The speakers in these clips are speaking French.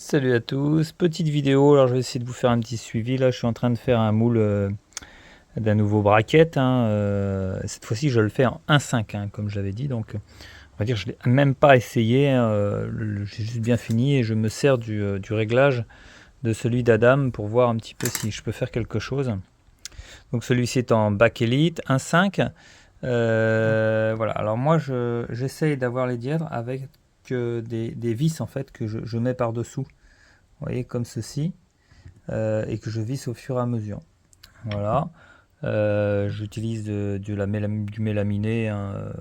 Salut à tous, petite vidéo, alors je vais essayer de vous faire un petit suivi. Là je suis en train de faire un moule d'un nouveau bracket, hein. Cette fois-ci je le fais en 1,5 hein, comme j'avais dit, donc on va dire je ne l'ai même pas essayé, j'ai juste bien fini et je me sers du réglage de celui d'Adam pour voir un petit peu si je peux faire quelque chose. Donc celui-ci est en bakélite 1,5. Voilà, alors moi j'essaye d'avoir les dièdres avec des vis en fait que je mets par dessous, vous voyez, comme ceci, et que je visse au fur et à mesure. Voilà. J'utilise du mélaminé, hein.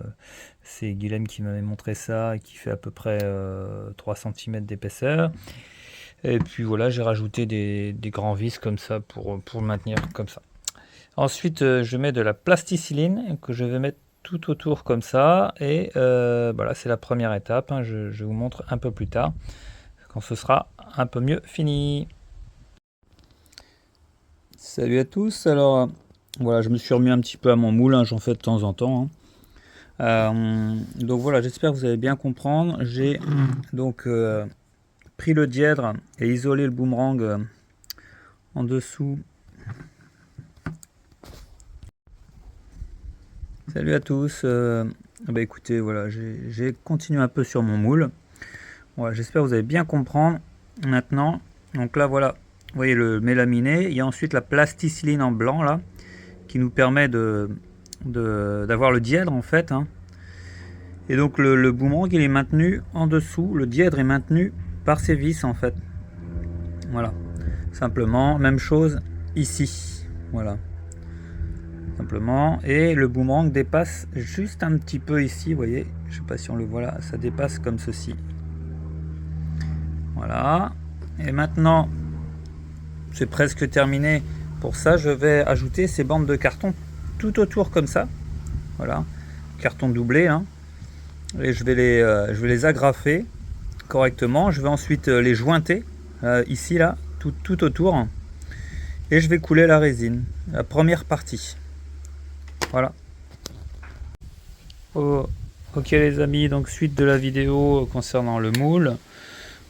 C'est Guilhem qui m'avait montré ça et qui fait à peu près 3 cm d'épaisseur. Et puis voilà, j'ai rajouté des grands vis comme ça pour le maintenir comme ça. Ensuite, je mets de la plasticilline que je vais mettre tout autour comme ça. Et voilà, c'est la première étape, hein. Je vous montre un peu plus tard quand ce sera un peu mieux fini. Salut à tous, alors voilà, je me suis remis un petit peu à mon moule, hein, j'en fais de temps en temps, hein. Donc voilà, j'espère que vous allez bien comprendre. J'ai donc pris le dièdre et isolé le boomerang en dessous. Salut à tous, bah écoutez, voilà, j'ai continué un peu sur mon moule. Voilà, j'espère que vous allez bien comprendre maintenant. Donc là voilà, vous voyez le mélaminé, il y a ensuite la plasticilline en blanc là, qui nous permet d'avoir le dièdre en fait, hein. Et donc le boomerang il est maintenu en dessous, le dièdre est maintenu par ces vis en fait. Voilà, simplement, même chose ici, voilà, simplement. Et le boomerang dépasse juste un petit peu ici, vous voyez, je sais pas si on le voit là, ça dépasse comme ceci. Voilà, et maintenant c'est presque terminé. Pour ça je vais ajouter ces bandes de carton tout autour comme ça, voilà, carton doublé, hein. Et je vais les agrafer correctement. Je vais ensuite les jointer ici là, tout autour, et je vais couler la résine, la première partie. Voilà. Oh, ok les amis, donc suite de la vidéo concernant le moule.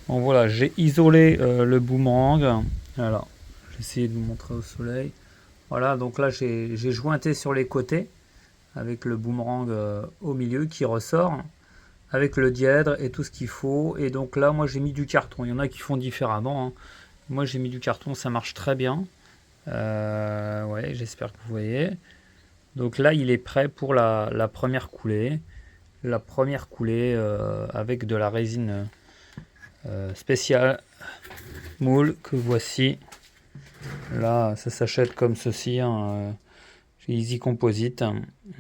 Bon voilà, j'ai isolé le boomerang. Alors, j'ai essayé de vous montrer au soleil. Voilà, donc là j'ai jointé sur les côtés avec le boomerang au milieu qui ressort, avec le dièdre et tout ce qu'il faut. Et donc là moi j'ai mis du carton, il y en a qui font différemment, hein. Moi j'ai mis du carton, ça marche très bien. Ouais, j'espère que vous voyez. Donc là il est prêt pour la première coulée. La première coulée avec de la résine spéciale moule que voici. Là ça s'achète comme ceci, hein, chez Easy Composite.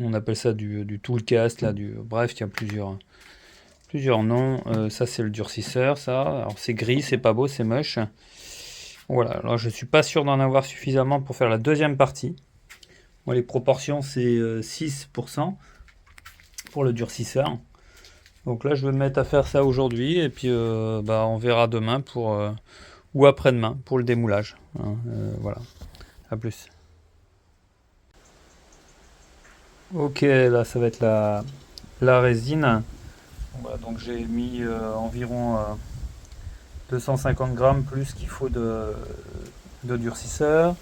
On appelle ça du toolcast, là, bref, il y a plusieurs noms. Ça c'est le durcisseur, ça. Alors c'est gris, c'est pas beau, c'est moche. Voilà, alors je suis pas sûr d'en avoir suffisamment pour faire la deuxième partie. Moi les proportions c'est 6% pour le durcisseur. Donc là je vais me mettre à faire ça aujourd'hui et puis bah, on verra demain ou après-demain pour le démoulage, hein. Voilà, à plus. Ok, là ça va être la résine. Voilà, donc j'ai mis environ 250 grammes plus qu'il faut de durcisseur.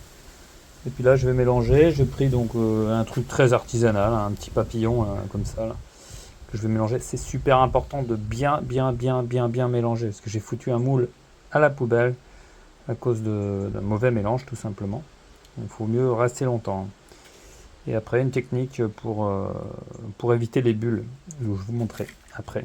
Et puis là je vais mélanger. J'ai pris donc un truc très artisanal, hein, un petit papillon comme ça là, que je vais mélanger. C'est super important de bien mélanger, parce que j'ai foutu un moule à la poubelle à cause d'un mauvais mélange tout simplement. Il faut mieux rester longtemps. Et après une technique pour éviter les bulles, je vais vous montrer après.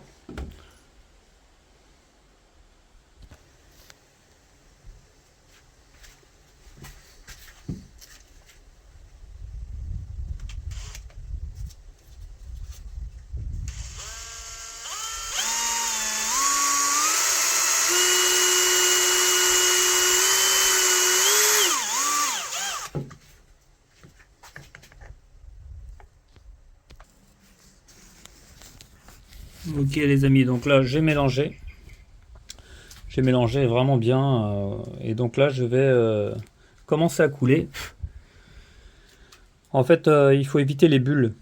Ok les amis, donc là j'ai mélangé vraiment bien, et donc là je vais commencer à couler. En fait il faut éviter les bulles,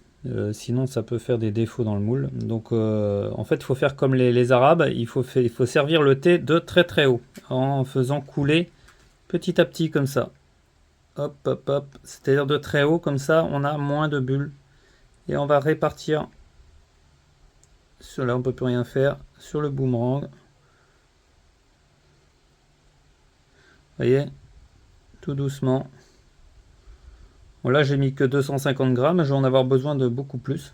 Sinon ça peut faire des défauts dans le moule. Donc en fait il faut faire comme les Arabes, il faut servir le thé de très très haut en faisant couler petit à petit comme ça. Hop hop hop, c'est-à-dire de très haut, comme ça on a moins de bulles. Et on va répartir, là on peut plus rien faire, sur le boomerang. Vous voyez, tout doucement. Bon, là j'ai mis que 250 grammes, je vais en avoir besoin de beaucoup plus.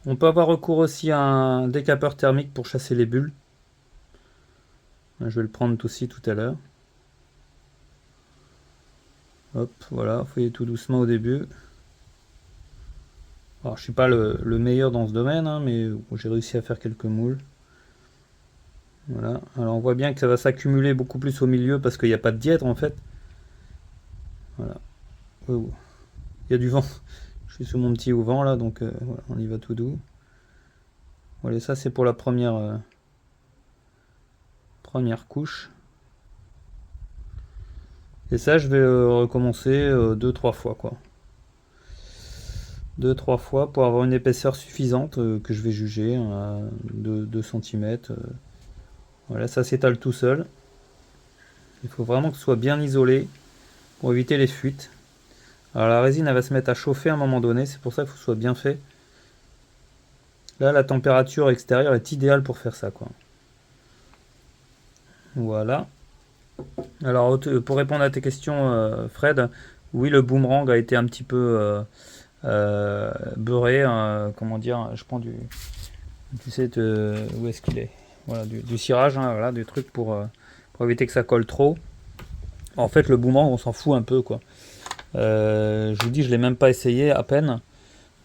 On peut avoir recours aussi à un décapeur thermique pour chasser les bulles. Je vais le prendre aussi tout à l'heure. Hop, voilà, vous voyez, tout doucement au début. Alors je suis pas le meilleur dans ce domaine, hein, mais j'ai réussi à faire quelques moules. Voilà, alors on voit bien que ça va s'accumuler beaucoup plus au milieu parce qu'il n'y a pas de dièdre en fait. Voilà. Oh. Il y a du vent. Je suis sous mon petit auvent là, donc voilà, on y va tout doux. Voilà, ça c'est pour la première couche. Et ça je vais recommencer 2-3 fois quoi. 2-3 fois pour avoir une épaisseur suffisante que je vais juger à 2 cm. Voilà, ça s'étale tout seul. Il faut vraiment que ce soit bien isolé pour éviter les fuites. Alors la résine elle va se mettre à chauffer à un moment donné, c'est pour ça qu'il faut que ce soit bien fait. Là la température extérieure est idéale pour faire ça quoi. Voilà. Alors pour répondre à tes questions Fred, oui le boomerang a été un petit peu beurré, comment dire, je prends tu sais où est-ce qu'il est, voilà, du cirage, hein, voilà, du truc pour éviter que ça colle trop. En fait le boomerang on s'en fout un peu quoi. Je vous dis, je l'ai même pas essayé à peine.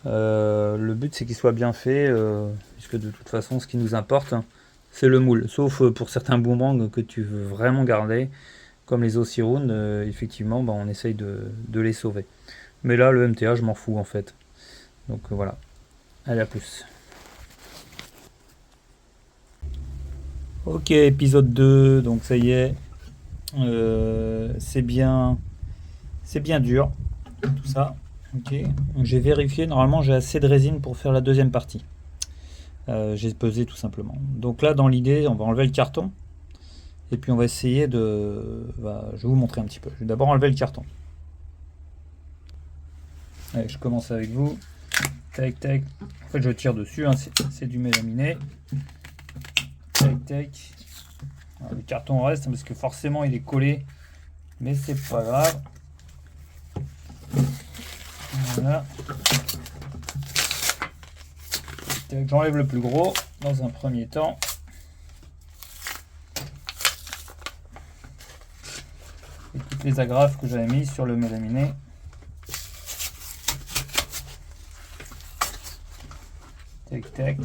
Le but c'est qu'il soit bien fait, puisque de toute façon ce qui nous importe c'est le moule, sauf pour certains boomerangs que tu veux vraiment garder, comme les Ossiroun, effectivement on essaye de les sauver. Mais là le MTA je m'en fous en fait. Donc voilà, allez à plus. Ok, épisode 2, donc ça y est, c'est bien dur tout ça. Ok, j'ai vérifié, normalement j'ai assez de résine pour faire la deuxième partie. J'ai pesé tout simplement. Donc là dans l'idée on va enlever le carton et puis on va essayer de... je vais vous montrer un petit peu. Je vais d'abord enlever le carton. Allez, je commence avec vous. Tac tac. En fait je tire dessus, hein, c'est du mélaminé. Tac tac. Alors, le carton reste parce que forcément il est collé, mais c'est pas grave. Voilà. J'enlève le plus gros dans un premier temps. Et toutes les agrafes que j'avais mises sur le mélaminé. Tac tac.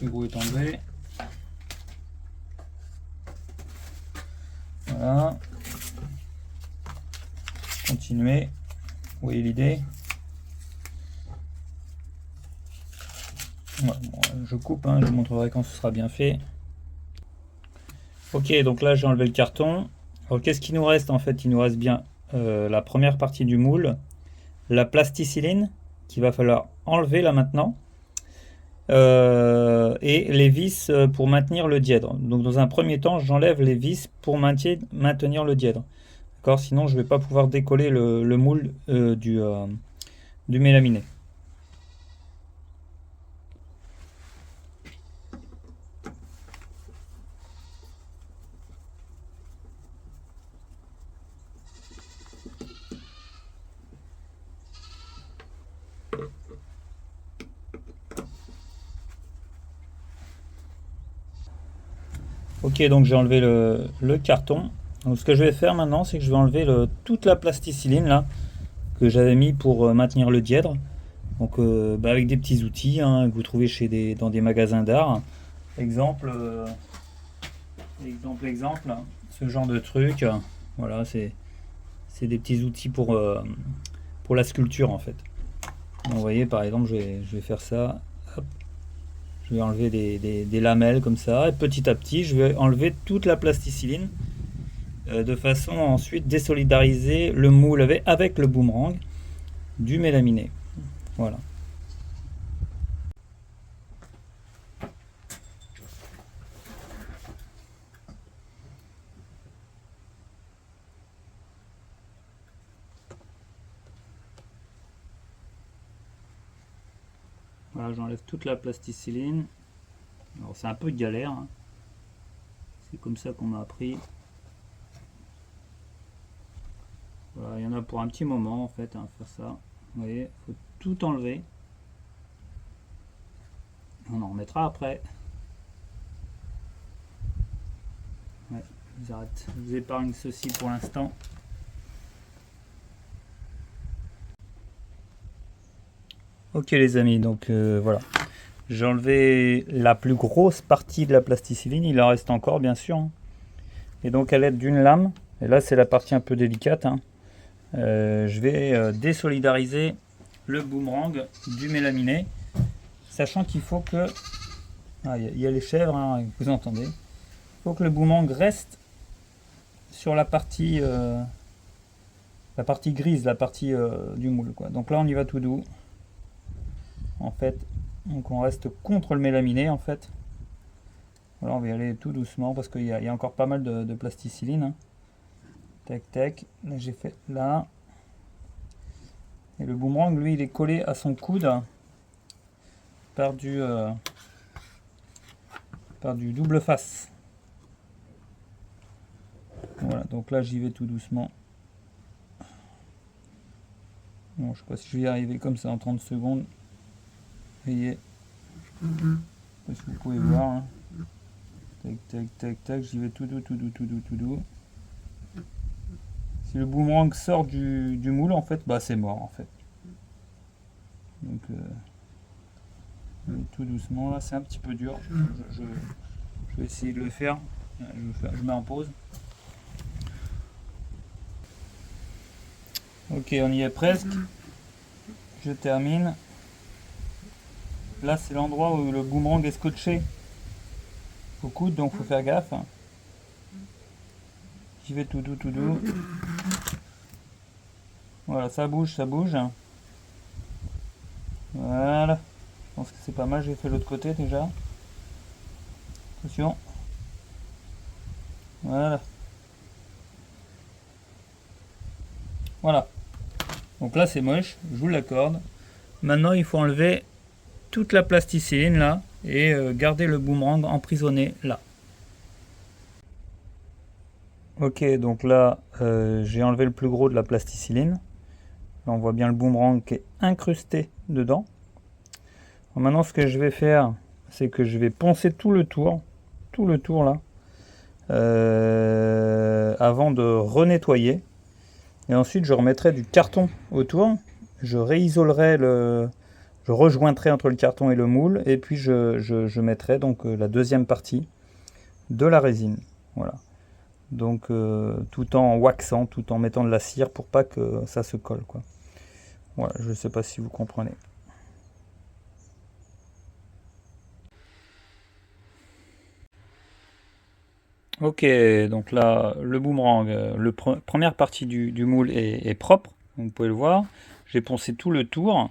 Le gros est enlevé. Voilà. Continuer. Vous voyez l'idée. Ouais, bon, je coupe, hein, je vous montrerai quand ce sera bien fait. Ok, donc là j'ai enlevé le carton. Alors qu'est-ce qu'il nous reste en fait? Il nous reste bien la première partie du moule, la plasticilline qu'il va falloir enlever là maintenant, et les vis pour maintenir le dièdre. Donc dans un premier temps j'enlève les vis pour maintenir le dièdre. D'accord, sinon je ne vais pas pouvoir décoller le moule du mélaminé. Ok, donc j'ai enlevé le carton. Donc ce que je vais faire maintenant, c'est que je vais enlever toute la plasticilline là que j'avais mis pour maintenir le dièdre. Donc avec des petits outils hein, que vous trouvez dans des magasins d'art. Exemple, ce genre de truc. Voilà, c'est des petits outils pour la sculpture en fait. Donc, vous voyez, par exemple, je vais faire ça. Hop. Je vais enlever des lamelles comme ça, et petit à petit je vais enlever toute la plasticine de façon à ensuite désolidariser le moule avec le boomerang du mélaminé. Voilà. Voilà, j'enlève toute la plasticine. Alors c'est un peu galère, hein. C'est comme ça qu'on m'a appris. Voilà, il y en a pour un petit moment en fait, hein, faire ça. Vous voyez, il faut tout enlever. On en remettra après. Ouais, je vous épargne ceci pour l'instant. Ok les amis, donc voilà. J'ai enlevé la plus grosse partie de la plasticine, il en reste encore bien sûr. Hein. Et donc à l'aide d'une lame, et là c'est la partie un peu délicate, hein, je vais désolidariser le boomerang du mélaminé, sachant qu'il faut que... Ah, y a les chèvres, hein, vous entendez. Il faut que le boomerang reste sur la partie grise, la partie du moule, quoi. Donc là on y va tout doux. En fait, donc on reste contre le mélaminé en fait. Voilà, on va y aller tout doucement parce qu'il y a encore pas mal de plasticine. Hein. Tac tac, là j'ai fait là. Et le boomerang, lui, il est collé à son coude par du double face. Voilà, donc là j'y vais tout doucement. Bon, je sais pas si je vais y arriver comme ça en 30 secondes. Vous voyez, parce que vous pouvez voir. Hein. Tac, tac, tac, tac, j'y vais tout doux, tout doux, tout doux, tout doux. Si le boomerang sort du moule, en fait, bah c'est mort, en fait. Donc, tout doucement, là, c'est un petit peu dur. Je vais essayer de le faire. Je mets en pause. Ok, on y est presque. Je termine. Là, c'est l'endroit où le boomerang est scotché au coude, donc faut faire gaffe. J'y vais tout doux, tout doux. Voilà, ça bouge, ça bouge. Voilà. Je pense que c'est pas mal, j'ai fait l'autre côté déjà. Attention. Voilà. Voilà. Donc là, c'est moche, je vous l'accorde. Maintenant, il faut enlever toute la plasticine là et garder le boomerang emprisonné là. Ok, donc là j'ai enlevé le plus gros de la plasticine. Là on voit bien le boomerang qui est incrusté dedans. Alors maintenant ce que je vais faire, c'est que je vais poncer tout le tour là, avant de renettoyer. Et ensuite je remettrai du carton autour. Je réisolerai je rejoindrai entre le carton et le moule, et puis je mettrai donc la deuxième partie de la résine. Voilà. Donc tout en waxant, tout en mettant de la cire pour pas que ça se colle, quoi. Voilà, je ne sais pas si vous comprenez. Ok, donc là le boomerang, première partie du moule est propre, vous pouvez le voir. J'ai poncé tout le tour.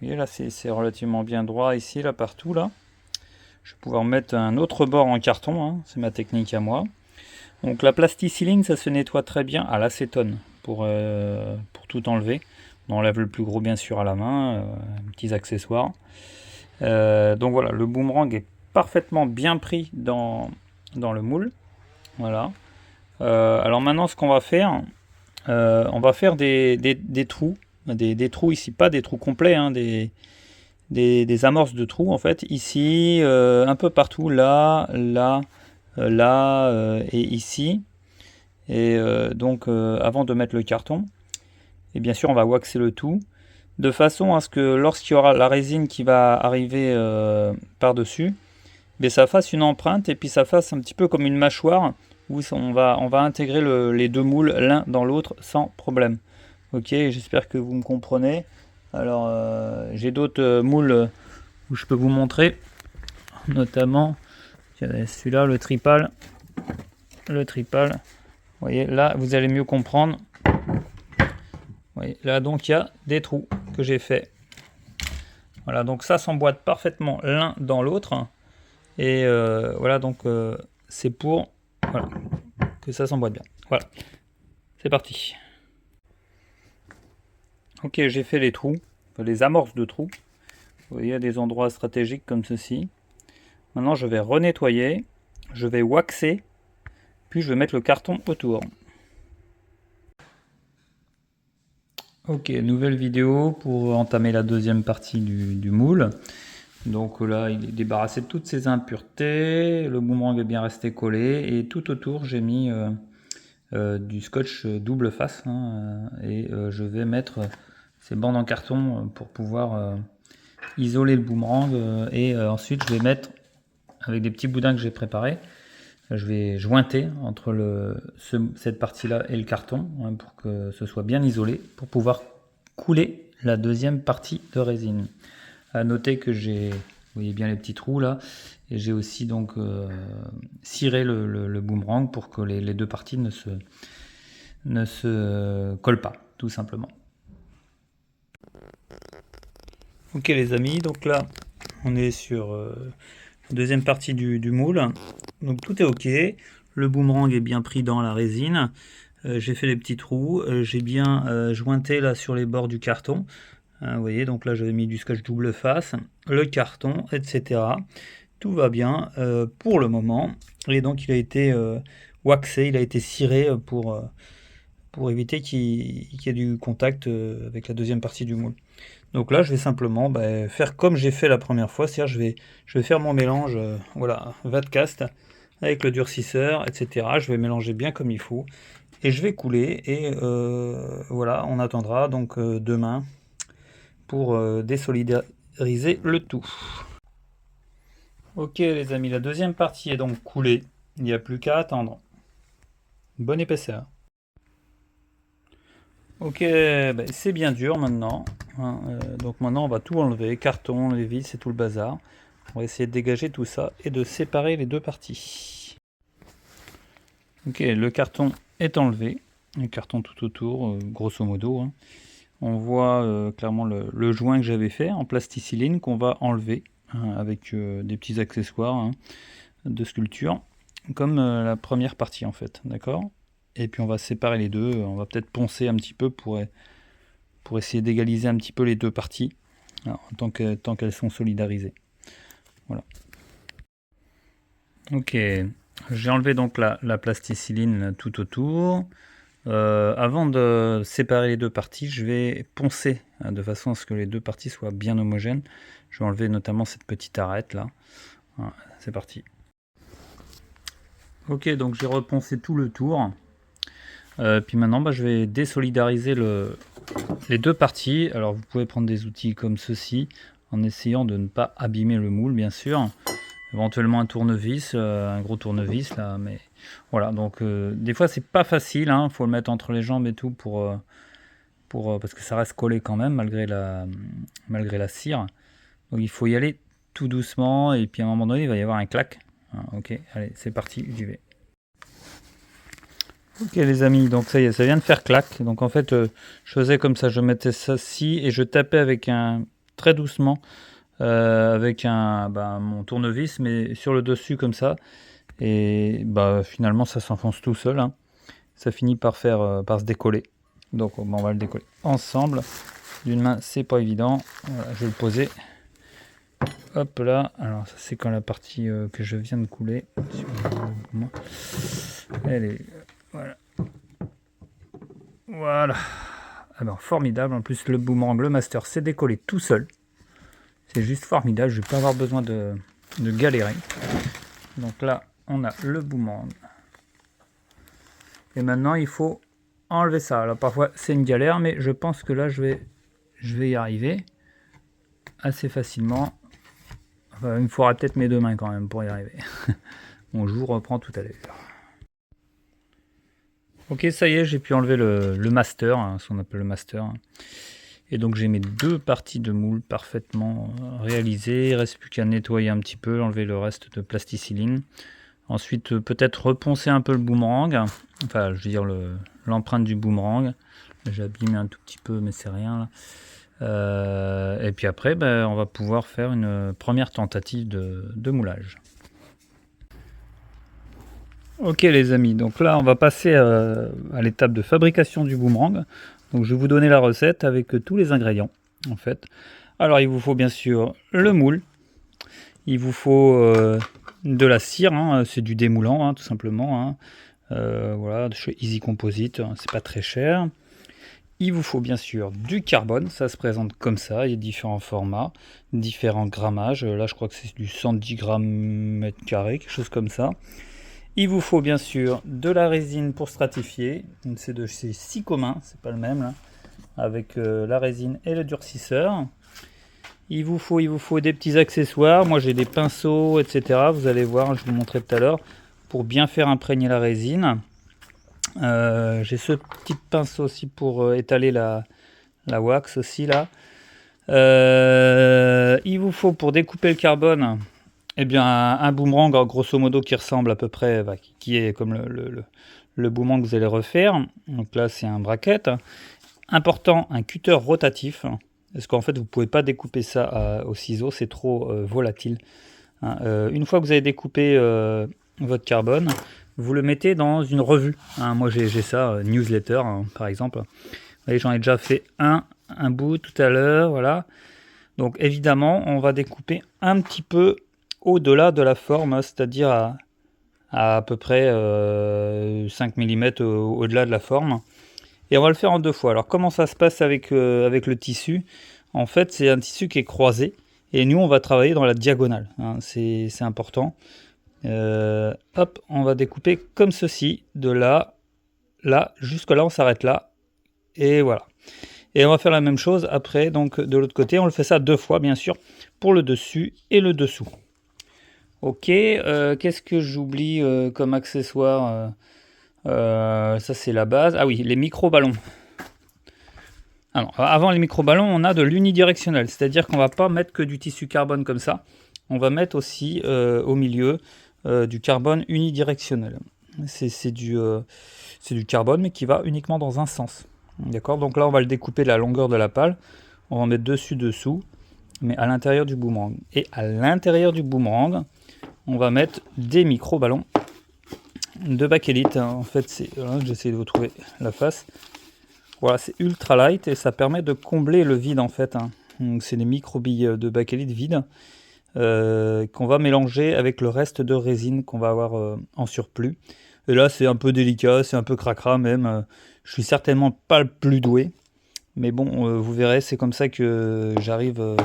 Et là c'est relativement bien droit ici, là partout là. Je vais pouvoir mettre un autre bord en carton, hein, c'est ma technique à moi. Donc la plasticine, ça se nettoie très bien à l'acétone pour tout enlever. On enlève le plus gros bien sûr à la main, petits accessoires. Donc voilà, le boomerang est parfaitement bien pris dans le moule. Voilà. Alors maintenant ce qu'on va faire, on va faire des trous. Des trous ici, pas des trous complets, hein, des amorces de trous en fait. Ici, un peu partout, là, et ici. Et donc avant de mettre le carton, et bien sûr on va waxer le tout de façon à ce que lorsqu'il y aura la résine qui va arriver par dessus, mais ça fasse une empreinte et puis ça fasse un petit peu comme une mâchoire où on va intégrer les deux moules l'un dans l'autre sans problème. Ok, j'espère que vous me comprenez. Alors j'ai d'autres moules où je peux vous montrer. notamment celui-là, le tripal. Le tripal. Vous voyez, là, vous allez mieux comprendre. Vous voyez, là, donc, il y a des trous que j'ai fait. Voilà, donc ça s'emboîte parfaitement l'un dans l'autre. Et voilà, donc c'est pour voilà, que ça s'emboîte bien. Voilà, c'est parti. Ok, j'ai fait les trous, enfin, les amorces de trous. Vous voyez, à des endroits stratégiques comme ceci. Maintenant, je vais renettoyer, je vais waxer, puis je vais mettre le carton autour. Ok, nouvelle vidéo pour entamer la deuxième partie du moule. Donc là, il est débarrassé de toutes ces impuretés, le boomerang est bien resté collé, et tout autour, j'ai mis du scotch double face, hein, et je vais mettre ces bandes en carton pour pouvoir isoler le boomerang, et ensuite je vais mettre, avec des petits boudins que j'ai préparés, je vais jointer entre cette partie-là et le carton, hein, pour que ce soit bien isolé, pour pouvoir couler la deuxième partie de résine. À noter que j'ai, vous voyez bien les petits trous là, et j'ai aussi donc ciré le boomerang pour que les deux parties ne se collent pas, tout simplement. Ok les amis, donc là on est sur la deuxième partie du moule. Donc tout est ok, le boomerang est bien pris dans la résine. J'ai fait les petits trous, j'ai bien jointé là sur les bords du carton. Vous voyez, donc là j'avais mis du scotch double face, le carton, etc. Tout va bien pour le moment. Et donc il a été waxé, il a été ciré pour éviter qu'il y ait du contact avec la deuxième partie du moule. Donc là je vais simplement faire comme j'ai fait la première fois, c'est-à-dire je vais faire mon mélange, voilà, Vadcast avec le durcisseur, etc. Je vais mélanger bien comme il faut et je vais couler et voilà, on attendra donc demain pour désolidariser le tout. Ok les amis, la deuxième partie est donc coulée, il n'y a plus qu'à attendre. Bonne épaisseur. Ok, c'est bien dur maintenant, hein, donc maintenant on va tout enlever, carton, les vis et tout le bazar. On va essayer de dégager tout ça et de séparer les deux parties. Ok, le carton est enlevé, le carton tout autour, grosso modo, hein. On voit clairement le joint que j'avais fait en plasticilline qu'on va enlever, hein, avec des petits accessoires, hein, de sculpture, comme la première partie en fait, d'accord? Et puis on va séparer les deux, on va peut-être poncer un petit peu pour essayer d'égaliser un petit peu les deux parties, alors, tant qu'elles sont solidarisées. Voilà. Ok, j'ai enlevé donc la plasticilline tout autour. Avant de séparer les deux parties, je vais poncer, hein, de façon à ce que les deux parties soient bien homogènes. Je vais enlever notamment cette petite arête là. Voilà, c'est parti. Ok, donc j'ai reponcé tout le tour. Puis maintenant, je vais désolidariser les deux parties. Alors vous pouvez prendre des outils comme ceci, en essayant de ne pas abîmer le moule, bien sûr. Éventuellement un tournevis, un gros tournevis là, mais voilà. Donc des fois c'est pas facile, hein, faut le mettre entre les jambes et tout parce que ça reste collé quand même malgré la cire. Donc il faut y aller tout doucement et puis à un moment donné il va y avoir un clac. Ah, ok, allez c'est parti, j'y vais. Ok les amis, donc ça y est, ça vient de faire clac. Donc en fait je faisais comme ça, je mettais ça ci et je tapais avec très doucement. Avec mon tournevis, mais sur le dessus comme ça, et finalement ça s'enfonce tout seul, hein. Ça finit par se décoller, donc on va le décoller ensemble d'une main, c'est pas évident. Voilà, je vais le poser, hop là. Alors ça c'est quand la partie que je viens de couler, elle est voilà. Alors formidable, en plus le boomerang, le master s'est décollé tout seul. C'est juste formidable, je vais pas avoir besoin de galérer. Donc là, on a le boomerang. Et maintenant, il faut enlever ça. Alors parfois, c'est une galère, mais je pense que là, je vais y arriver assez facilement. Enfin, il me faudra peut-être mes deux mains quand même pour y arriver. Bon, je vous reprends tout à l'heure. Ok, ça y est, j'ai pu enlever le master, hein, ce qu'on appelle le master. Et donc j'ai mes 2 parties de moule parfaitement réalisées. Il ne reste plus qu'à nettoyer un petit peu, enlever le reste de plasticilline. Ensuite, peut-être reponcer un peu le boomerang. Enfin, je veux dire l'empreinte du boomerang. J'ai abîmé un tout petit peu, mais c'est rien là. Et puis après, on va pouvoir faire une première tentative de moulage. Ok les amis, donc là on va passer à l'étape de fabrication du boomerang. Donc je vais vous donner la recette avec tous les ingrédients en fait. Alors il vous faut bien sûr le moule, il vous faut de la cire, hein, c'est du démoulant hein, tout simplement. Hein. Voilà, de chez Easy Composite, hein, c'est pas très cher. Il vous faut bien sûr du carbone, ça se présente comme ça, il y a différents formats, différents grammages. Là je crois que c'est du 110 grammes mètre carré, quelque chose comme ça. Il vous faut bien sûr de la résine pour stratifier, c'est de chez Sicomin, c'est pas le même là, avec la résine et le durcisseur. Il vous faut des petits accessoires, moi j'ai des pinceaux, etc. Vous allez voir, je vous montrerai tout à l'heure, pour bien faire imprégner la résine. J'ai ce petit pinceau aussi pour étaler la wax aussi là. Il vous faut pour découper le carbone, eh bien, un boomerang, grosso modo, qui ressemble à peu près, qui est comme le boomerang que vous allez refaire. Donc là, c'est un bracket. Important, un cutter rotatif. Parce qu'en fait, vous ne pouvez pas découper ça au ciseau, c'est trop volatile. Hein. Une fois que vous avez découpé votre carbone, vous le mettez dans une revue. Hein. Moi, j'ai ça, newsletter, hein, par exemple. Vous voyez, j'en ai déjà fait un bout tout à l'heure, voilà. Donc, évidemment, on va découper un petit peu au-delà de la forme, c'est-à-dire à peu près 5 mm au-delà de la forme. Et on va le faire en 2 fois. Alors comment ça se passe avec le tissu? En fait, c'est un tissu qui est croisé. Et nous, on va travailler dans la diagonale. Hein, c'est important. Hop, on va découper comme ceci. De là, là, jusque là, on s'arrête là. Et voilà. Et on va faire la même chose après, donc de l'autre côté. On le fait ça 2 fois, bien sûr, pour le dessus et le dessous. Ok, qu'est-ce que j'oublie comme accessoire ça c'est la base. Ah oui, les micro-ballons. Alors, avant les micro-ballons, on a de l'unidirectionnel, c'est-à-dire qu'on va pas mettre que du tissu carbone comme ça. On va mettre aussi au milieu du carbone unidirectionnel. C'est du carbone, mais qui va uniquement dans un sens. D'accord. Donc là, on va le découper de la longueur de la pale. On va en mettre dessous, mais à l'intérieur du boomerang. Et à l'intérieur du boomerang, on va mettre des micro-ballons de bakélite. En fait, j'essaie de vous trouver la face. Voilà, c'est ultra light et ça permet de combler le vide en fait. Hein. Donc, c'est des micro-billes de bakélite vides qu'on va mélanger avec le reste de résine qu'on va avoir en surplus. Et là, c'est un peu délicat, c'est un peu cracra même. Je suis certainement pas le plus doué. Mais bon, vous verrez, c'est comme ça que j'arrive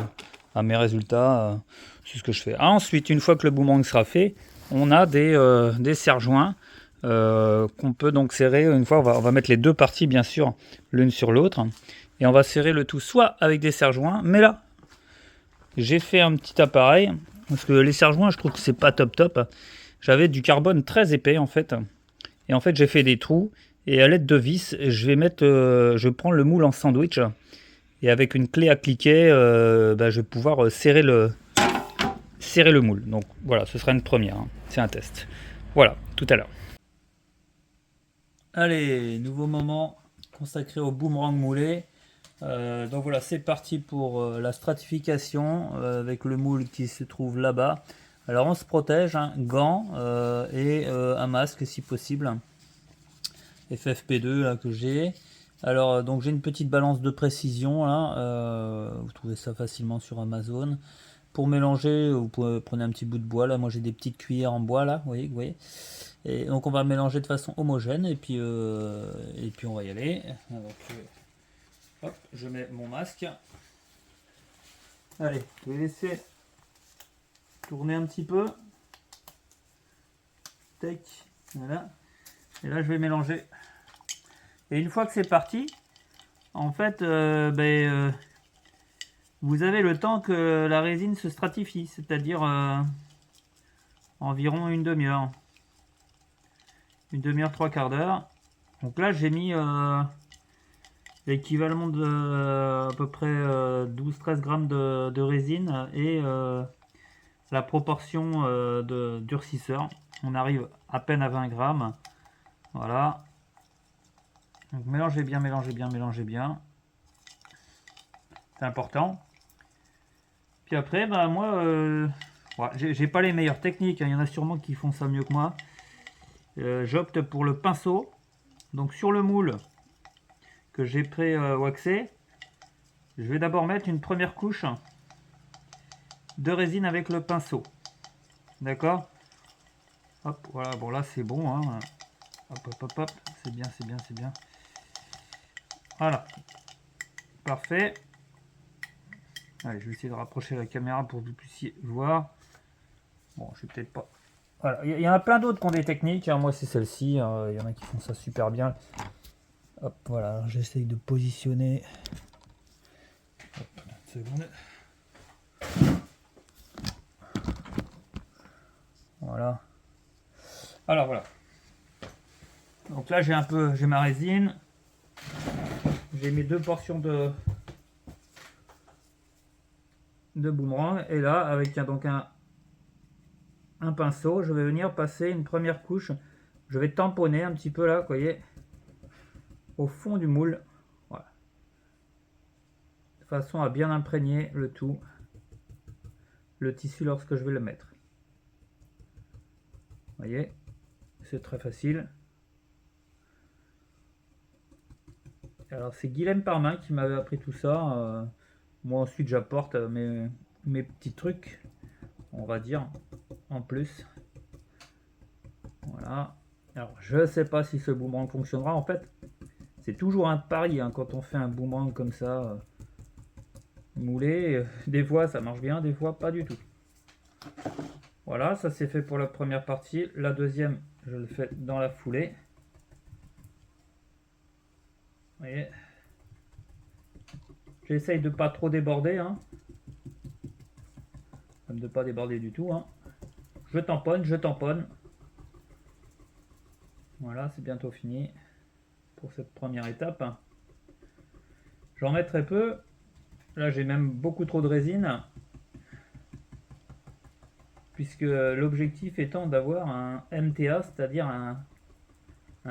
à mes résultats. C'est ce que je fais. Ah, ensuite, une fois que le boomerang sera fait, on a des serre-joints qu'on peut donc serrer. Une fois, on va mettre les 2 parties, bien sûr, l'une sur l'autre. Et on va serrer le tout soit avec des serre-joints. Mais là, j'ai fait un petit appareil. Parce que les serre-joints, je trouve que c'est pas top. J'avais du carbone très épais, en fait. Et en fait, j'ai fait des trous. Et à l'aide de vis, je prends le moule en sandwich. Et avec une clé à cliquet, je vais pouvoir serrer le moule. Donc voilà, ce sera une première. Hein. C'est un test. Voilà, tout à l'heure. Allez, nouveau moment consacré au boomerang moulé. Donc voilà, c'est parti pour la stratification avec le moule qui se trouve là-bas. Alors on se protège, hein, gants et un masque si possible. FFP2 là que j'ai. Alors donc j'ai une petite balance de précision là, vous trouvez ça facilement sur Amazon. Pour mélanger, vous prenez un petit bout de bois là, moi j'ai des petites cuillères en bois là, vous voyez. Et donc on va mélanger de façon homogène et puis on va y aller. Donc, hop, je mets mon masque. Allez, je vais laisser tourner un petit peu. Tac, voilà. Et là je vais mélanger. Et une fois que c'est parti, en fait, vous avez le temps que la résine se stratifie, c'est-à-dire environ une demi-heure. Une demi-heure, 3/4 d'heure. Donc là, j'ai mis l'équivalent de à peu près 12-13 grammes de résine et la proportion de durcisseur. On arrive à peine à 20 grammes. Voilà. Donc mélangez bien, mélangez bien, mélangez bien. C'est important. Puis après, bah, moi, ouais, j'ai pas les meilleures techniques, hein. Il y en a sûrement qui font ça mieux que moi. J'opte pour le pinceau. Donc sur le moule que j'ai pré-waxé, je vais d'abord mettre une première couche de résine avec le pinceau. D'accord? Hop, voilà, bon là c'est bon, hein. Hop, hop, hop, hop, c'est bien, c'est bien, c'est bien. Voilà. Parfait. Allez, je vais essayer de rapprocher la caméra pour que vous puissiez voir. Bon, je vais peut-être pas... Voilà, il y en a plein d'autres qui ont des techniques, hein. Moi c'est celle-ci, il y en a qui font ça super bien. Hop, voilà, j'essaye de positionner. Hop, une seconde. Voilà. Alors voilà. Donc là j'ai ma résine. J'ai mes 2 portions de boomerang. Et là, avec donc un pinceau, je vais venir passer une première couche. Je vais tamponner un petit peu là, vous voyez, au fond du moule. Voilà. De façon à bien imprégner le tout, le tissu lorsque je vais le mettre. Vous voyez, c'est très facile. Alors c'est Guilhem Parmin qui m'avait appris tout ça. Moi ensuite j'apporte mes petits trucs, on va dire, en plus. Voilà. Alors je sais pas si ce boomerang fonctionnera. En fait, c'est toujours un pari, hein, quand on fait un boomerang comme ça, moulé. Des fois ça marche bien, des fois pas du tout. Voilà, ça c'est fait pour la première partie. La deuxième, je le fais dans la foulée. Vous voyez, j'essaye de pas trop déborder, hein. Même de pas déborder du tout, hein. Je tamponne, je tamponne. Voilà, c'est bientôt fini pour cette première étape. J'en mets très peu. Là, j'ai même beaucoup trop de résine, puisque l'objectif étant d'avoir un MTA, c'est-à-dire un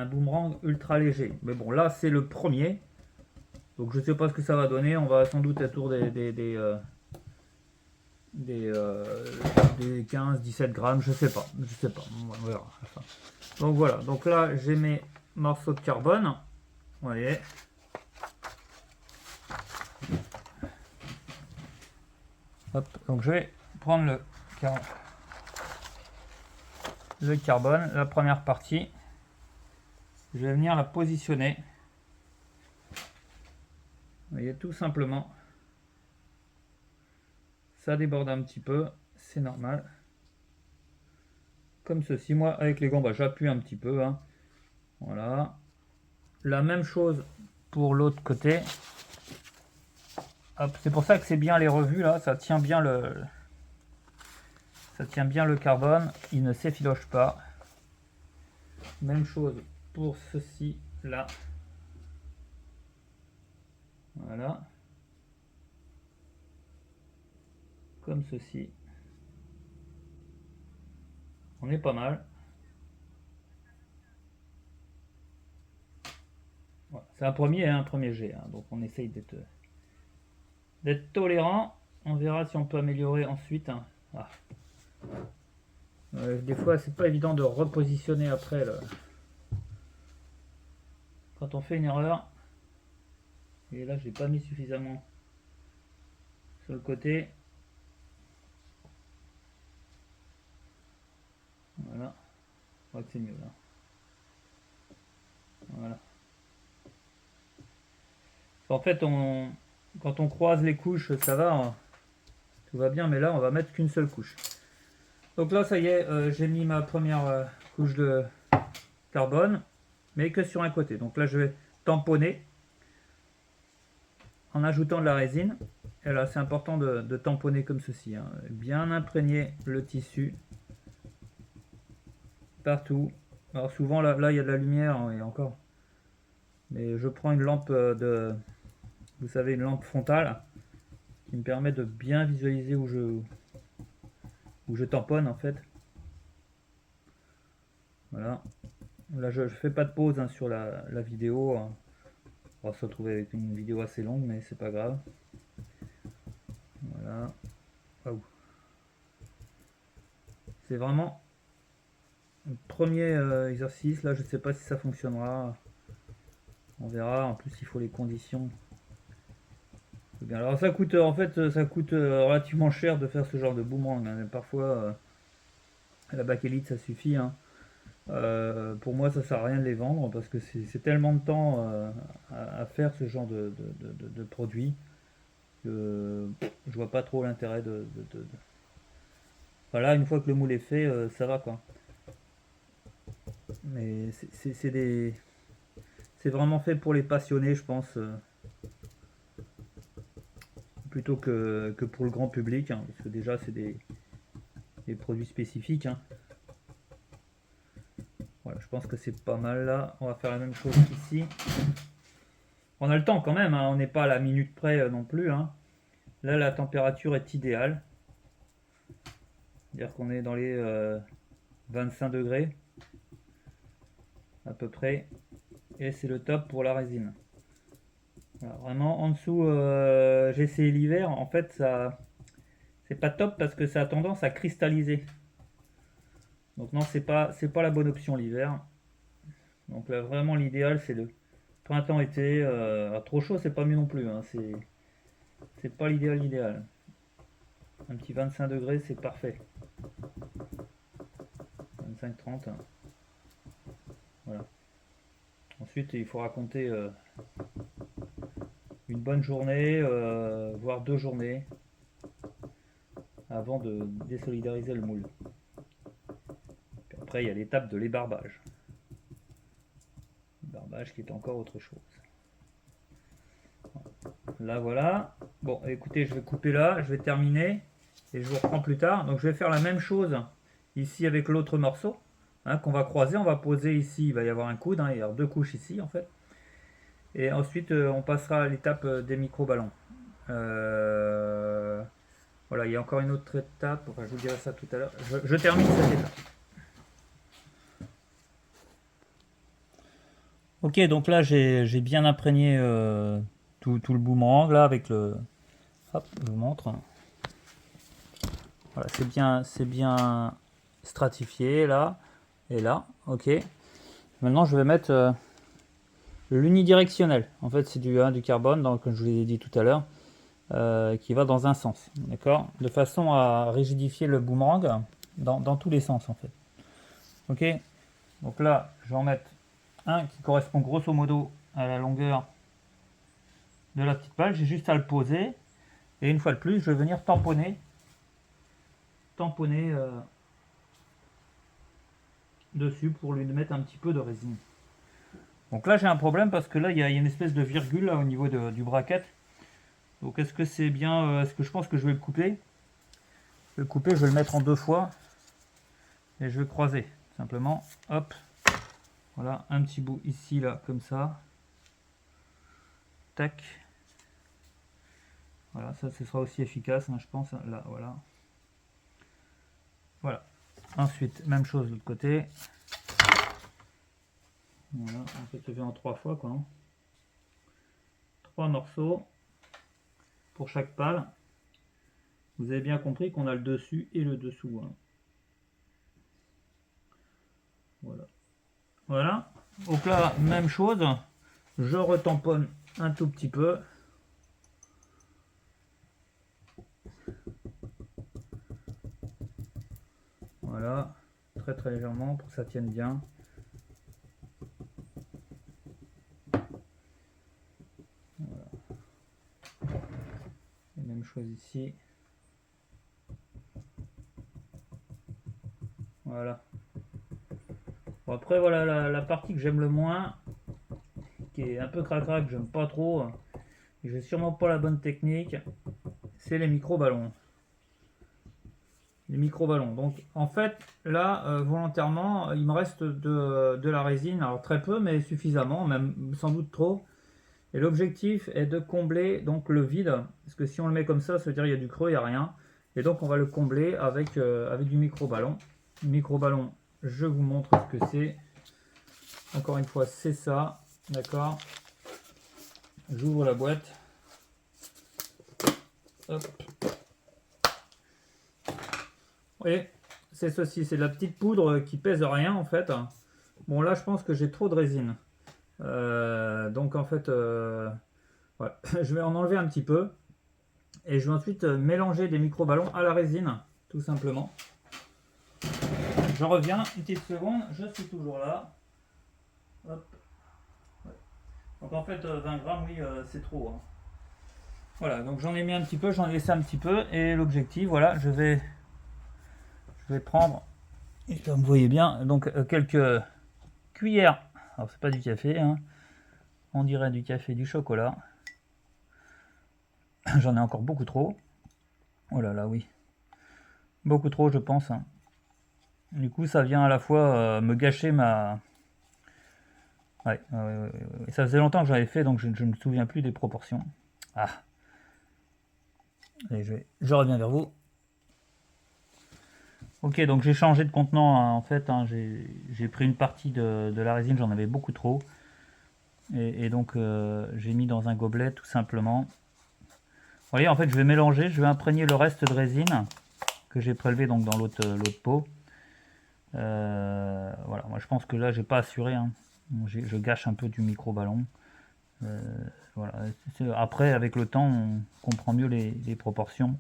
boomerang ultra léger. Mais bon, là, c'est le premier. Donc, je sais pas ce que ça va donner. On va sans doute autour des 15-17 grammes, je sais pas, on verra. Enfin. Donc voilà, donc là j'ai mes morceaux de carbone, vous voyez. Hop, donc je vais prendre le carbone, la première partie, je vais venir la positionner, vous voyez, tout simplement. Ça déborde un petit peu, c'est normal. Comme ceci, moi avec les gants, bah, j'appuie un petit peu, hein. Voilà. La même chose pour l'autre côté. C'est pour ça que c'est bien les revues là, ça tient bien le carbone, il ne s'effiloche pas. Même chose pour ceci là. Voilà. Comme ceci. On est pas mal. Voilà. C'est un premier jet, hein, donc on essaye d'être tolérant. On verra si on peut améliorer ensuite, hein. Ah. Des fois c'est pas évident de repositionner après quand on fait une erreur. Et là j'ai pas mis suffisamment sur le côté. Voilà, je crois que c'est mieux là. Voilà. En fait, quand on croise les couches, ça va, hein, tout va bien, mais là on va mettre qu'une seule couche. Donc là ça y est, j'ai mis ma première couche de carbone, mais que sur un côté. Donc là je vais tamponner en ajoutant de la résine. Et là c'est important de tamponner comme ceci, hein. Bien imprégner le tissu partout. Alors souvent là il y a de la lumière, et encore Mais je prends une lampe vous savez, une lampe frontale qui me permet de bien visualiser où je tamponne en fait. Voilà. Là, je fais pas de pause hein, sur la vidéo. On va se retrouver avec une vidéo assez longue, mais c'est pas grave. Voilà. Oh. C'est vraiment le premier exercice. Là, je sais pas si ça fonctionnera. On verra. En plus, il faut les conditions. Bien. Alors, ça coûte en fait, ça coûte relativement cher de faire ce genre de boomerang. Hein. Parfois, la bakélite, ça suffit. Hein. Pour moi, ça sert à rien de les vendre parce que c'est tellement de temps à faire ce genre de produit que je vois pas trop l'intérêt Voilà, une fois que le moule est fait, ça va quoi. Mais c'est vraiment fait pour les passionnés, je pense, plutôt que pour le grand public, hein, parce que déjà c'est des produits spécifiques. Hein. Voilà, je pense que c'est pas mal là. On va faire la même chose ici. On a le temps quand même, hein, on n'est pas à la minute près non plus. Hein. Là, la température est idéale. C'est-à-dire qu'on est dans les 25 degrés à peu près. Et c'est le top pour la résine. Voilà, vraiment en dessous, j'ai essayé l'hiver. En fait, ça, c'est pas top parce que ça a tendance à cristalliser. Donc non, c'est pas la bonne option l'hiver. Donc là, vraiment l'idéal c'est le printemps-été. Trop chaud, c'est pas mieux non plus. Hein. C'est pas l'idéal. Un petit 25 degrés, c'est parfait. 25-30. Voilà. Ensuite, il faut raconter une bonne journée, voire 2 journées, avant de désolidariser le moule. Puis après, il y a l'étape de l'ébarbage. L'ébarbage qui est encore autre chose. Là, voilà. Bon, écoutez, je vais couper là, je vais terminer et je vous reprends plus tard. Donc, je vais faire la même chose ici avec l'autre morceau hein, qu'on va croiser. On va poser ici, il va y avoir un coude, hein, il y avoir 2 couches ici en fait. Et ensuite, on passera à l'étape des micro-ballons. Voilà, il y a encore une autre étape. Enfin, je vous dirai ça tout à l'heure. Je termine cette étape. Ok, donc là, j'ai bien imprégné tout le boomerang là avec le. Hop, je vous montre. Voilà, c'est bien stratifié là et là. Ok. Maintenant, je vais mettre l'unidirectionnel. En fait, c'est du carbone, donc, comme je vous l'ai dit tout à l'heure. Qui va dans un sens, d'accord, de façon à rigidifier le boomerang dans tous les sens en fait. Ok, donc là je vais en mettre un qui correspond grosso modo à la longueur de la petite balle. J'ai juste à le poser et une fois de plus je vais venir tamponner dessus pour lui mettre un petit peu de résine. Donc là j'ai un problème parce que là il y a une espèce de virgule là, au niveau du bracket. Donc est-ce que c'est bien, est-ce que je pense que je vais le couper? Je vais le couper, je vais le mettre en 2 fois et je vais croiser simplement. Hop, voilà, un petit bout ici là comme ça. Tac. Voilà, ça ce sera aussi efficace, hein, je pense. Là, voilà. Voilà. Ensuite, même chose de l'autre côté. Voilà, en fait, je fais en 3 fois quoi. 3 morceaux pour chaque pale. Vous avez bien compris qu'on a le dessus et le dessous. Hein. Voilà. Voilà. Donc là, même chose. Je retamponne un tout petit peu. Voilà. Très légèrement pour que ça tienne bien. Voilà. Et même chose ici. Voilà. Bon, après voilà la partie que j'aime le moins, qui est un peu cracra, que j'aime pas trop, et j'ai sûrement pas la bonne technique, c'est les micro-ballons. les micro-ballons. Donc en fait, là, volontairement, il me reste de la résine. Alors très peu, mais suffisamment, même sans doute trop. Et l'objectif est de combler donc le vide. Parce que si on le met comme ça veut dire qu'il y a du creux, il n'y a rien. Et donc on va le combler avec du micro-ballon. Micro-ballon, je vous montre ce que c'est. Encore une fois, c'est ça. D'accord. J'ouvre la boîte. Hop. Et c'est ceci, c'est de la petite poudre qui pèse rien en fait. Bon là je pense que j'ai trop de résine. Donc en fait, ouais. Je vais en enlever un petit peu. Et je vais ensuite mélanger des micro-ballons à la résine, tout simplement. Je reviens, une petite seconde, je suis toujours là. Hop. Ouais. Donc en fait 20 grammes, oui, c'est trop. Hein. Voilà, donc j'en ai mis un petit peu, j'en ai laissé un petit peu. Et l'objectif, voilà, je vais prendre, et comme vous voyez bien, donc quelques cuillères. Alors c'est pas du café, hein. On dirait du café, du chocolat. J'en ai encore beaucoup trop. Oh là là, oui. Beaucoup trop, je pense. Hein. Du coup, ça vient à la fois me gâcher ma... Ouais, ça faisait longtemps que j'avais fait, donc je ne me souviens plus des proportions. Ah. Allez, je reviens vers vous. Ok, donc j'ai changé de contenant, hein, en fait. Hein, j'ai pris une partie de la résine, j'en avais beaucoup trop. Et donc, j'ai mis dans un gobelet, tout simplement. Vous voyez, en fait, je vais mélanger, je vais imprégner le reste de résine que j'ai prélevé donc dans l'autre pot. Voilà, moi je pense que là, j'ai pas assuré. Hein. Je gâche un peu du micro-ballon. Voilà. Après, avec le temps, on comprend mieux les proportions.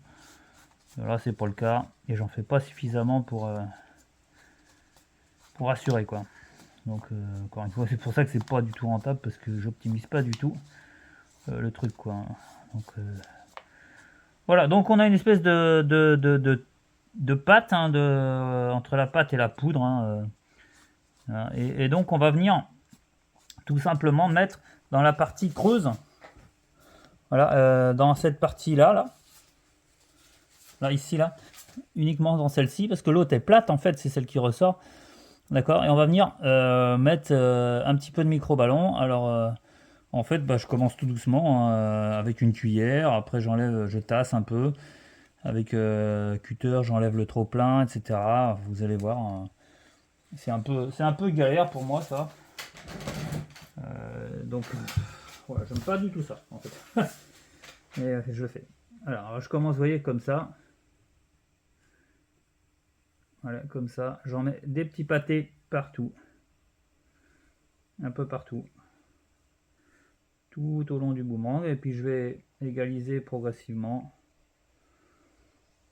Là, c'est pas le cas. Et j'en fais pas suffisamment pour assurer, quoi. Donc, encore une fois, c'est pour ça que c'est pas du tout rentable, parce que j'optimise pas du tout le truc, quoi. Donc, voilà, donc on a une espèce de pâte, hein, entre la pâte et la poudre. Hein, et donc, on va venir tout simplement mettre dans la partie creuse. Voilà, dans cette partie-là, là, ici, là, uniquement dans celle-ci, parce que l'autre est plate, en fait, c'est celle qui ressort. D'accord. Et on va venir mettre un petit peu de micro-ballon. Alors, en fait, bah, je commence tout doucement avec une cuillère. Après, j'enlève, je tasse un peu. Avec cutter, j'enlève le trop-plein, etc. Vous allez voir. C'est un peu galère pour moi, ça. Donc, voilà, j'aime pas du tout ça, en fait. Mais je le fais. Alors, je commence, vous voyez, comme ça. Voilà, comme ça. J'en mets des petits pâtés partout. Un peu partout. Tout au long du boomerang. Et puis, je vais égaliser progressivement.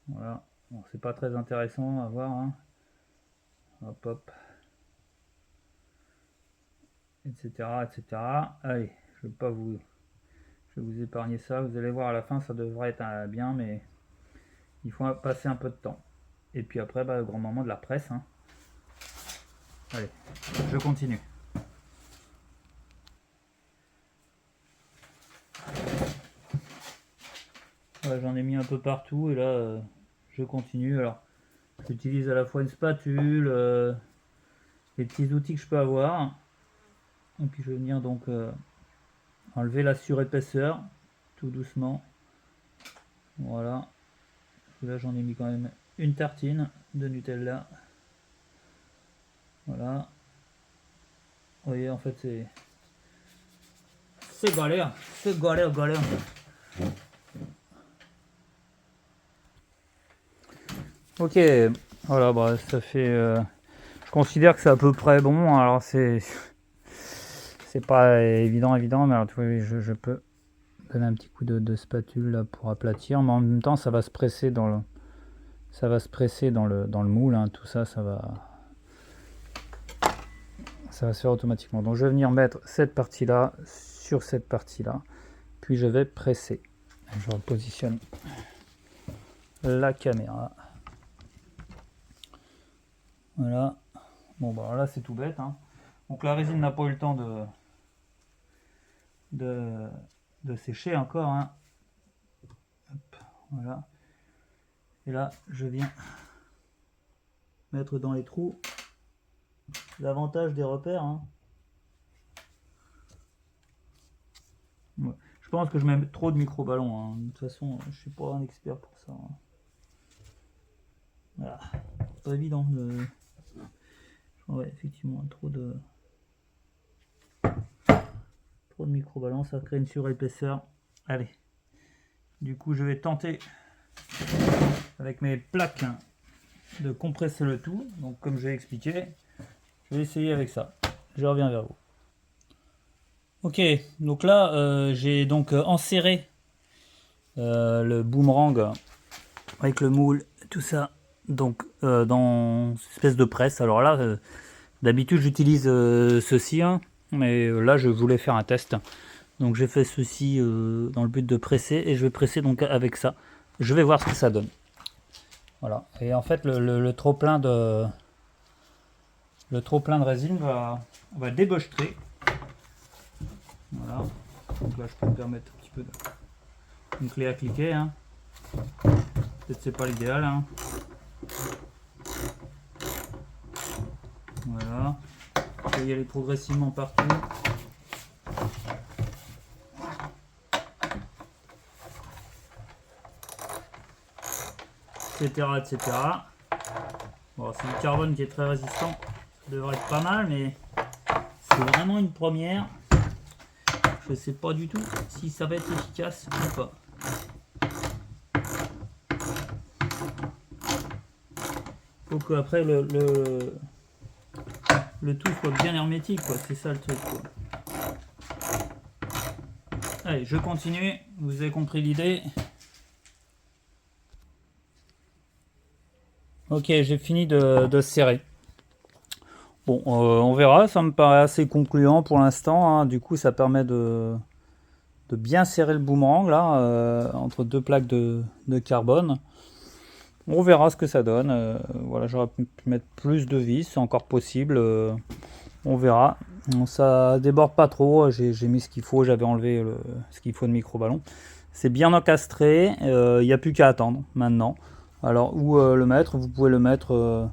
Voilà. Bon, c'est pas très intéressant à voir. Hein. Hop, hop. Etc. etc. Allez, je vais vous épargner ça. Vous allez voir à la fin, ça devrait être bien, mais il faut passer un peu de temps. Et puis après, bah, le grand moment de la presse. Hein. Allez, je continue. Voilà, j'en ai mis un peu partout et là, je continue. Alors, j'utilise à la fois une spatule, les petits outils que je peux avoir. Et puis je vais venir donc enlever la surépaisseur tout doucement. Voilà. Là, j'en ai mis quand même une tartine de Nutella. Voilà. Vous voyez, en fait, c'est galère. C'est galère. Ok, voilà, bah, ça fait... je considère que c'est à peu près bon. Alors, c'est pas évident, mais alors, tu vois, je peux donner un petit coup de spatule là, pour aplatir. Mais en même temps, ça va se presser dans le... dans le moule. Hein, tout ça, ça va se faire automatiquement. Donc, je vais venir mettre cette partie-là sur cette partie-là. Puis, je vais presser. Je repositionne la caméra. Voilà. Bon, bah là, c'est tout bête. Hein. Donc, la résine n'a pas eu le temps de sécher encore. Hein. Hop, voilà. Et là, je viens mettre dans les trous. L'avantage des repères. Hein. Ouais. Je pense que je mets trop de micro-ballons. Hein. De toute façon, je suis pas un expert pour ça. Hein. Voilà. Pas évident de... Ouais, effectivement, trop de micro-ballons, ça crée une surépaisseur. Allez. Du coup, je vais tenter avec mes plaques de compresser le tout. Donc, comme je l'ai expliqué, je vais essayer avec ça. Je reviens vers vous. Ok, donc là, j'ai donc enserré le boomerang avec le moule, tout ça, donc dans une espèce de presse. Alors là, d'habitude j'utilise ceci, hein, mais là je voulais faire un test. Donc j'ai fait ceci dans le but de presser, et je vais presser donc avec ça. Je vais voir ce que ça donne. Voilà, et en fait le trop plein de résine va débochetrer. Voilà, donc là je peux me permettre un petit peu une clé à cliquer. Hein. Peut-être c'est pas l'idéal. Hein. Voilà, je vais y aller progressivement partout. Etc. etc. Bon, c'est du carbone qui est très résistant, ça devrait être pas mal, mais c'est vraiment une première. Je sais pas du tout si ça va être efficace ou pas. Faut qu'après le tout soit bien hermétique, quoi. C'est ça le truc, quoi. Allez, je continue, vous avez compris l'idée. Ok, j'ai fini de serrer. Bon, on verra, ça me paraît assez concluant pour l'instant. Hein. Du coup, ça permet de bien serrer le boomerang là, entre deux plaques de carbone. On verra ce que ça donne. Voilà, j'aurais pu mettre plus de vis, c'est encore possible. On verra. Ça déborde pas trop. J'ai mis ce qu'il faut, j'avais enlevé ce qu'il faut de micro-ballon. C'est bien encastré, il n'y a plus qu'à attendre maintenant. Alors, où le mettre? Vous pouvez le mettre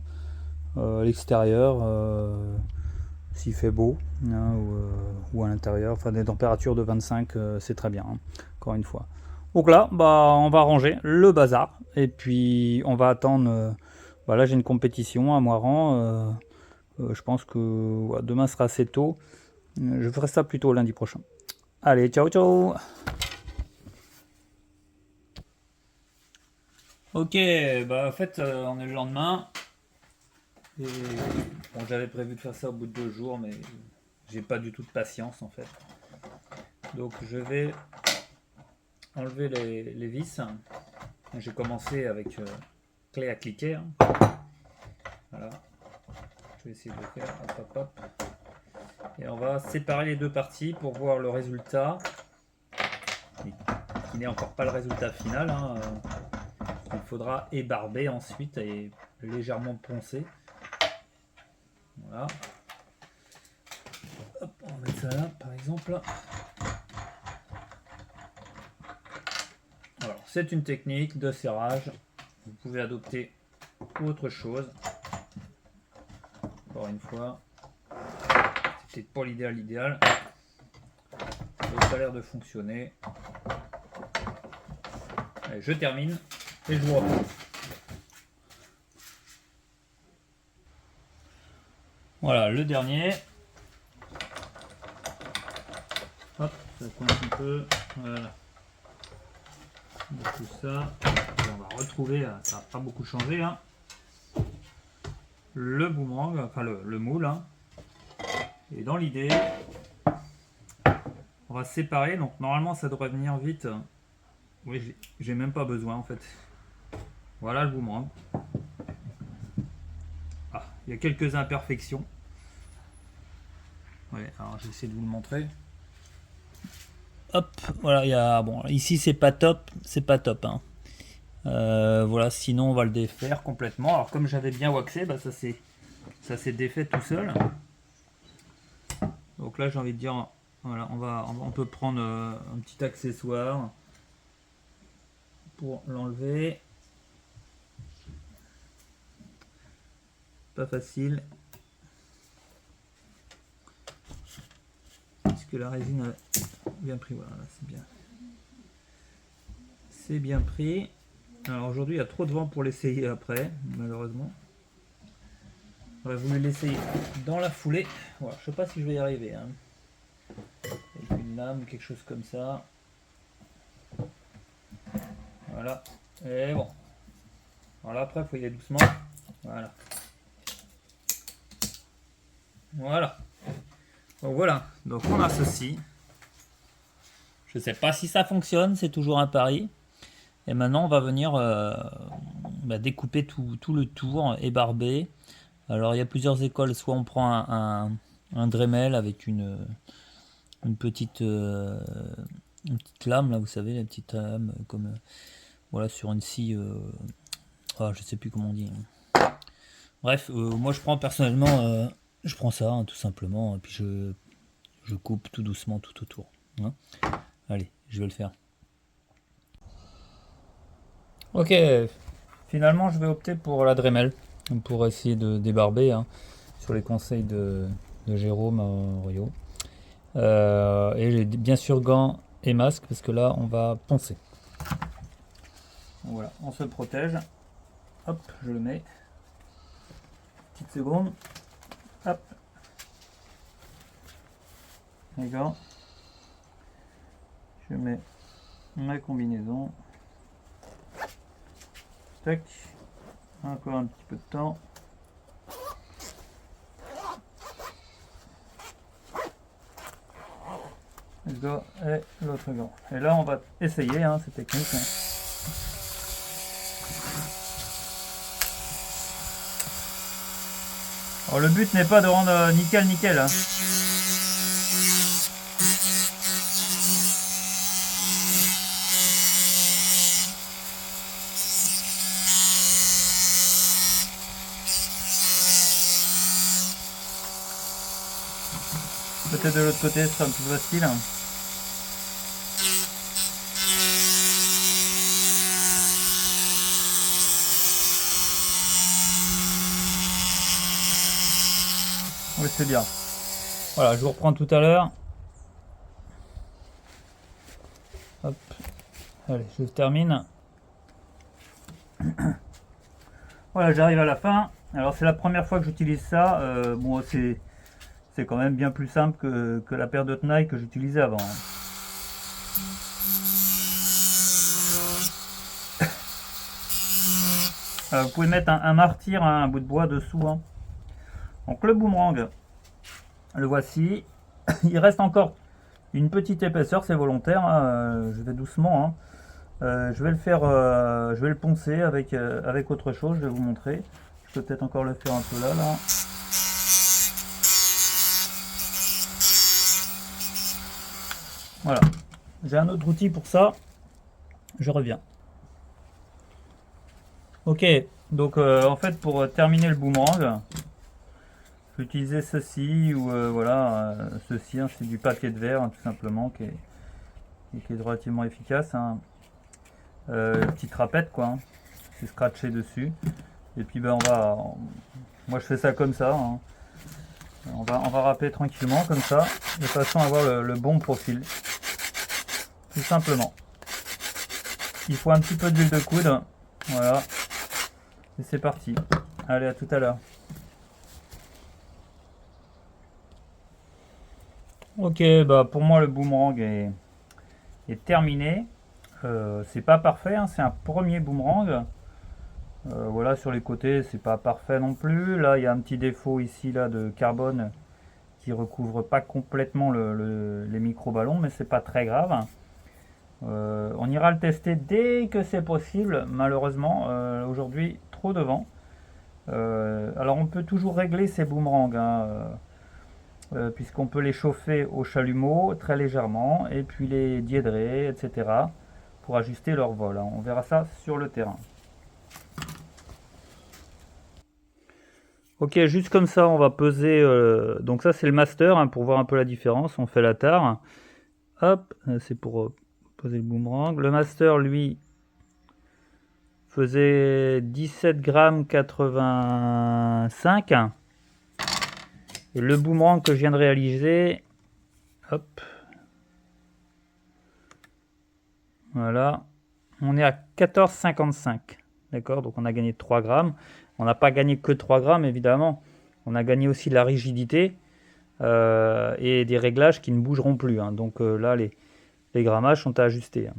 à l'extérieur, s'il fait beau, hein, ou à l'intérieur. Enfin, des températures de 25, c'est très bien, hein, encore une fois. Donc là, bah, on va ranger le bazar. Et puis, on va attendre. Là, j'ai une compétition à Moiran. Je pense que demain sera assez tôt. Je ferai ça plutôt lundi prochain. Allez, ciao, ciao! Ok, bah en fait, on est le lendemain. Et bon, j'avais prévu de faire ça au bout de 2 jours, mais j'ai pas du tout de patience en fait. Donc je vais enlever les vis. J'ai commencé avec clé à cliquer. Hein. Voilà. Je vais essayer de le faire. Hop, hop, hop. Et on va séparer les deux parties pour voir le résultat. Qui n'est encore pas le résultat final. Hein. Il faudra ébarber ensuite et légèrement poncer. Voilà. Hop, on va mettre ça là par exemple. Alors, c'est une technique de serrage. Vous pouvez adopter autre chose. Encore une fois, c'est peut-être pas l'idéal. Ça a l'air de fonctionner. Allez, je termine et je vous reprends. Voilà, le dernier. Hop, ça coince un peu. Voilà. Tout ça. On va retrouver, ça n'a pas beaucoup changé. Hein. Le boomerang, enfin le moule. Hein. Et dans l'idée, on va séparer. Donc normalement, ça devrait venir vite. Oui, j'ai même pas besoin en fait. Voilà le boomerang. Ah, il y a quelques imperfections. Ouais, alors j'essaie de vous le montrer. Hop, voilà, il y a bon ici c'est pas top, hein. Voilà, sinon on va le défaire complètement. Alors comme j'avais bien waxé, bah, ça s'est défait tout seul. Donc là j'ai envie de dire, voilà, on peut prendre un petit accessoire pour l'enlever. pas facile. Puisque la résine a bien pris, voilà, c'est bien. C'est bien pris. Alors aujourd'hui il y a trop de vent pour l'essayer après, malheureusement. J'aurais voulu l'essayer dans la foulée. Voilà, je sais pas si je vais y arriver. Hein. Avec une lame, quelque chose comme ça. Voilà. Et bon. Voilà, après il faut y aller doucement. Voilà. Voilà. Donc voilà. Donc on a ceci. Je sais pas si ça fonctionne, c'est toujours un pari. Et maintenant on va venir découper tout le tour ébarber. Alors il y a plusieurs écoles, soit on prend un Dremel avec une petite lame là, vous savez, la petite lame comme voilà sur une scie, je sais plus comment on dit. Bref, moi je prends personnellement, je prends ça tout simplement, et puis je coupe tout doucement tout autour. Hein. Allez, je vais le faire. Ok, finalement je vais opter pour la Dremel pour essayer de débarber hein, sur les conseils de Jérôme Rio. Et bien sûr gants et masque parce que là on va poncer. Voilà, on se protège. Hop, je le mets. Petite seconde. Hop. Les gants. Je mets ma combinaison. Tac. Encore un petit peu de temps. Let's go. Et l'autre gant. Et là on va essayer, hein, c'est technique. Hein. Alors le but n'est pas de rendre nickel. Hein. Peut-être de l'autre côté, ce sera un peu plus facile. Oui, c'est bien. Voilà, je vous reprends tout à l'heure. Hop. Allez, je termine. Voilà, j'arrive à la fin. Alors, c'est la première fois que j'utilise ça. Bon, c'est quand même bien plus simple que la paire de tenailles que j'utilisais avant. Vous pouvez mettre un martyr, un bout de bois dessous. Hein. Donc le boomerang, le voici. Il reste encore une petite épaisseur, c'est volontaire. Hein. Je vais doucement. Hein. Je vais le faire, je vais le poncer avec autre chose. Je vais vous montrer. Je peux peut-être encore le faire un peu là. Voilà. J'ai un autre outil pour ça. Je reviens. Ok. Donc en fait pour terminer le boomerang, je vais utiliser ceci ou voilà ceci. Hein, c'est du papier de verre hein, tout simplement qui est relativement efficace. Hein. Petite râpette quoi. Hein. C'est scratché dessus. Et puis ben moi je fais ça comme ça. Hein. On va râper tranquillement comme ça, de façon à avoir le bon profil. Tout simplement. Il faut un petit peu d'huile de coude. Voilà. Et c'est parti. Allez, à tout à l'heure. Ok, bah pour moi le boomerang est terminé. C'est pas parfait, hein, c'est un premier boomerang. Voilà, sur les côtés, c'est pas parfait non plus. Là, il y a un petit défaut ici là de carbone qui recouvre pas complètement les micro-ballons, mais c'est pas très grave. On ira le tester dès que c'est possible. Malheureusement, aujourd'hui, trop de vent. Alors, on peut toujours régler ces boomerangs, hein, puisqu'on peut les chauffer au chalumeau très légèrement, et puis les diédrer, etc., pour ajuster leur vol. Hein. On verra ça sur le terrain. Ok, juste comme ça, on va peser. Donc ça, c'est le master hein, pour voir un peu la différence. On fait la tare. Hop, c'est pour poser le boomerang. Le master, lui, faisait 17,85 g. Et le boomerang que je viens de réaliser, hop, voilà, on est à 14,55 g. D'accord, donc on a gagné 3 grammes. On n'a pas gagné que 3 grammes, évidemment. On a gagné aussi de la rigidité et des réglages qui ne bougeront plus. Hein. Donc là, les grammages sont à ajuster. Hein.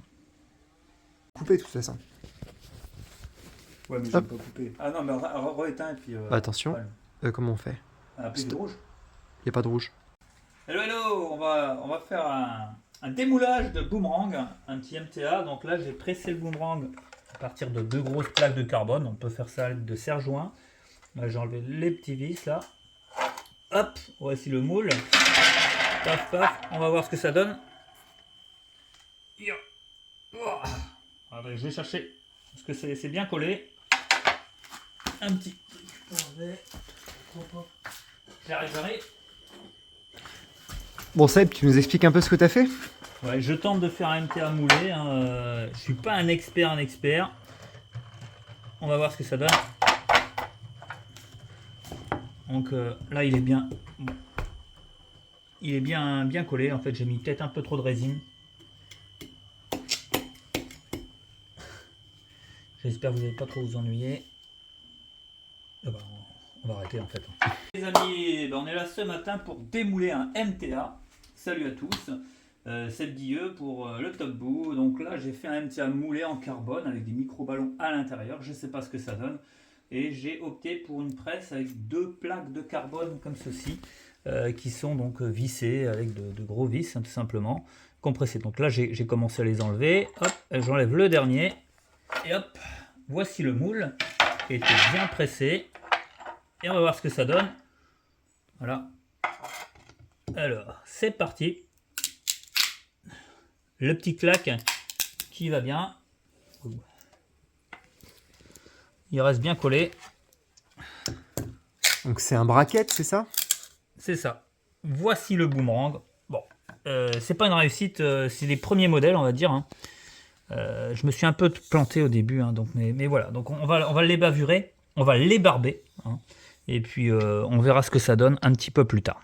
Couper tout ça. Ouais, mais je vais pas couper. Ah non, mais re-éteins et puis... Attention, comment on fait? Plus de rouge. Il n'y a pas de rouge. Hello, on va faire un démoulage de boomerang, un petit MTA. Donc là, j'ai pressé le boomerang à partir de 2 grosses plaques de carbone. On peut faire ça à l'aide de serre-joint. Là, j'ai enlevé les petits vis là. Hop, voici le moule. Paf, paf, on va voir ce que ça donne. Allez, je vais chercher, parce que c'est bien collé. Un petit... J'arrive. Bon Seb, tu nous expliques un peu ce que tu as fait? Ouais, je tente de faire un MTA moulé. Hein. Je suis pas un expert. On va voir ce que ça donne. Donc là, il est bien. Il est bien collé. En fait, j'ai mis peut-être un peu trop de résine. J'espère que vous n'allez pas trop vous ennuyer. Ah bah, on va arrêter en fait. Les amis, on est là ce matin pour démouler un MTA. Salut à tous. Seb Guilleux pour le Top Boo. Donc là, j'ai fait un MTA moulé en carbone avec des micro-ballons à l'intérieur. Je ne sais pas ce que ça donne. Et j'ai opté pour une presse avec 2 plaques de carbone comme ceci, qui sont donc vissées avec de gros vis, hein, tout simplement, compressées. Donc là, j'ai commencé à les enlever. Hop, j'enlève le dernier. Et hop, voici le moule qui a été bien pressé. Et on va voir ce que ça donne. Voilà. Alors, c'est parti. Le petit claque qui va bien. Il reste bien collé. Donc c'est un bracket, c'est ça? C'est ça. Voici le boomerang. Bon, c'est pas une réussite, c'est les premiers modèles, on va dire. Hein. Je me suis un peu planté au début, hein, donc, mais voilà. Donc on va les bavurer, on va les barber. Hein, et puis on verra ce que ça donne un petit peu plus tard.